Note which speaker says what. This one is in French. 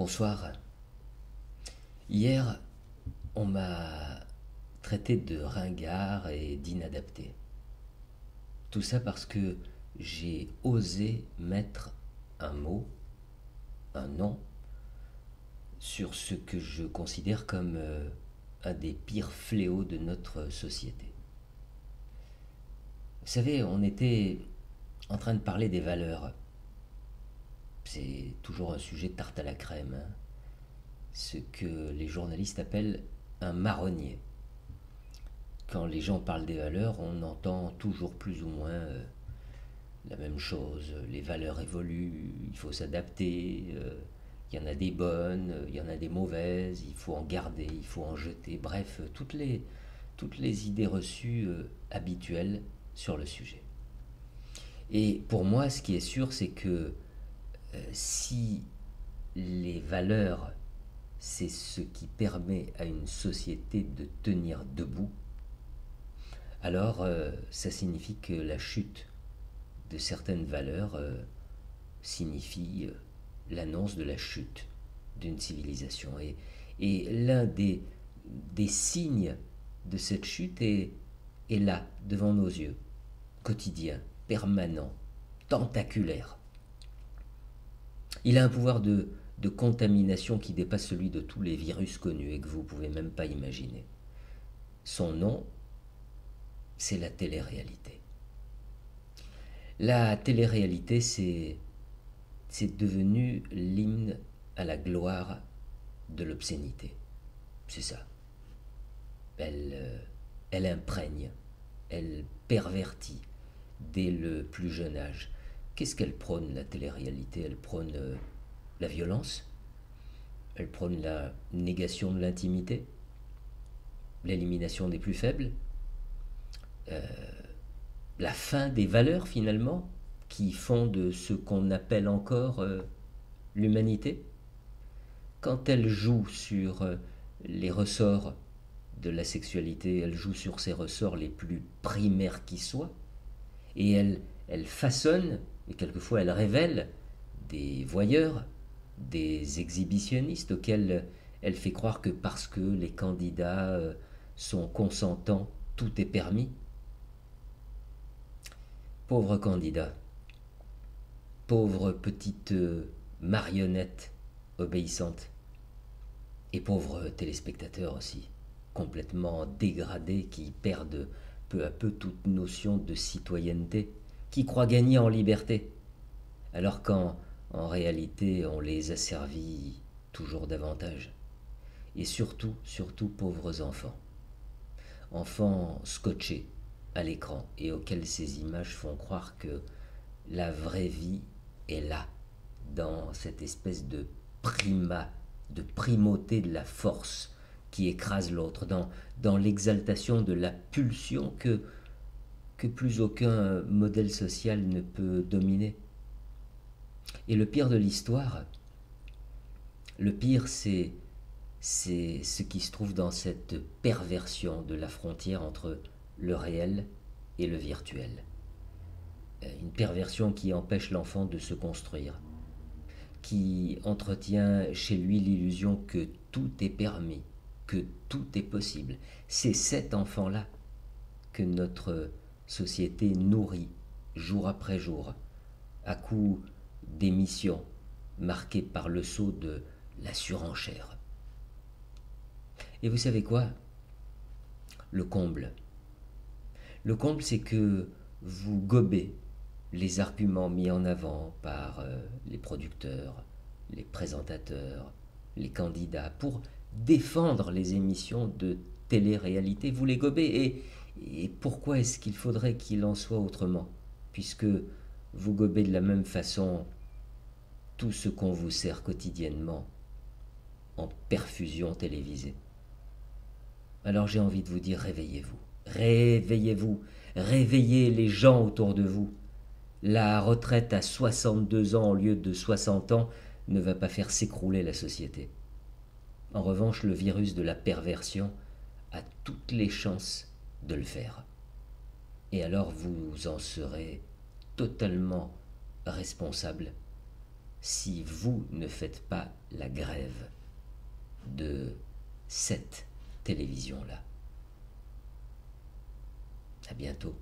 Speaker 1: Bonsoir. Hier, on m'a traité de ringard et d'inadapté. Tout ça parce que j'ai osé mettre un mot, un nom, sur ce que je considère comme un des pires fléaux de notre société. Vous savez, on était en train de parler des valeurs. C'est toujours un sujet de tarte à la crème, hein. Ce que les journalistes appellent un marronnier. Quand les gens parlent des valeurs, on entend toujours plus ou moins la même chose. Les valeurs évoluent, il faut s'adapter, il y en a des bonnes, il y en a des mauvaises, il faut en garder, il faut en jeter. Bref, toutes les idées reçues habituelles sur le sujet. Et pour moi, ce qui est sûr, c'est que si les valeurs, c'est ce qui permet à une société de tenir debout, alors ça signifie que la chute de certaines valeurs signifie l'annonce de la chute d'une civilisation. Et l'un des signes de cette chute est là, devant nos yeux, quotidien, permanent, tentaculaire. Il a un pouvoir de contamination qui dépasse celui de tous les virus connus et que vous ne pouvez même pas imaginer. Son nom, c'est la télé-réalité. La télé-réalité, c'est devenu l'hymne à la gloire de l'obscénité. C'est ça. Elle imprègne, elle pervertit dès le plus jeune âge. Qu'est-ce qu'elle prône, la télé-réalité? Elle prône la violence, elle prône la négation de l'intimité, l'élimination des plus faibles, la fin des valeurs finalement, qui fondent ce qu'on appelle encore l'humanité. Quand elle joue sur les ressorts de la sexualité, elle joue sur ces ressorts les plus primaires qui soient, et elle façonne, et quelquefois elle révèle, des voyeurs, des exhibitionnistes auxquels elle fait croire que parce que les candidats sont consentants, tout est permis. Pauvre candidat, pauvre petite marionnette obéissante, et pauvres téléspectateurs aussi, complètement dégradés, qui perdent peu à peu toute notion de citoyenneté, qui croient gagner en liberté, alors qu'en réalité on les asservit toujours davantage. Et surtout, pauvres enfants. Enfants scotchés à l'écran et auxquels ces images font croire que la vraie vie est là, dans cette espèce de primat, de primauté de la force qui écrase l'autre, dans l'exaltation de la pulsion que plus aucun modèle social ne peut dominer. Et le pire de l'histoire, le pire c'est ce qui se trouve dans cette perversion de la frontière entre le réel et le virtuel. Une perversion qui empêche l'enfant de se construire, qui entretient chez lui l'illusion que tout est permis, que tout est possible. C'est cet enfant-là que notre société nourrit jour après jour, à coups d'émissions marquées par le sceau de la surenchère. Et vous savez quoi? Le comble, c'est que vous gobez les arguments mis en avant par les producteurs, les présentateurs, les candidats pour défendre les émissions de télé-réalité. Vous les gobez et pourquoi est-ce qu'il faudrait qu'il en soit autrement, puisque vous gobez de la même façon tout ce qu'on vous sert quotidiennement en perfusion télévisée. Alors j'ai envie de vous dire, réveillez-vous, réveillez-vous, réveillez les gens autour de vous. La retraite à 62 ans au lieu de 60 ans ne va pas faire s'écrouler la société. En revanche, le virus de la perversion a toutes les chances de le faire. Et alors vous en serez totalement responsable si vous ne faites pas la grève de cette télévision-là. À bientôt.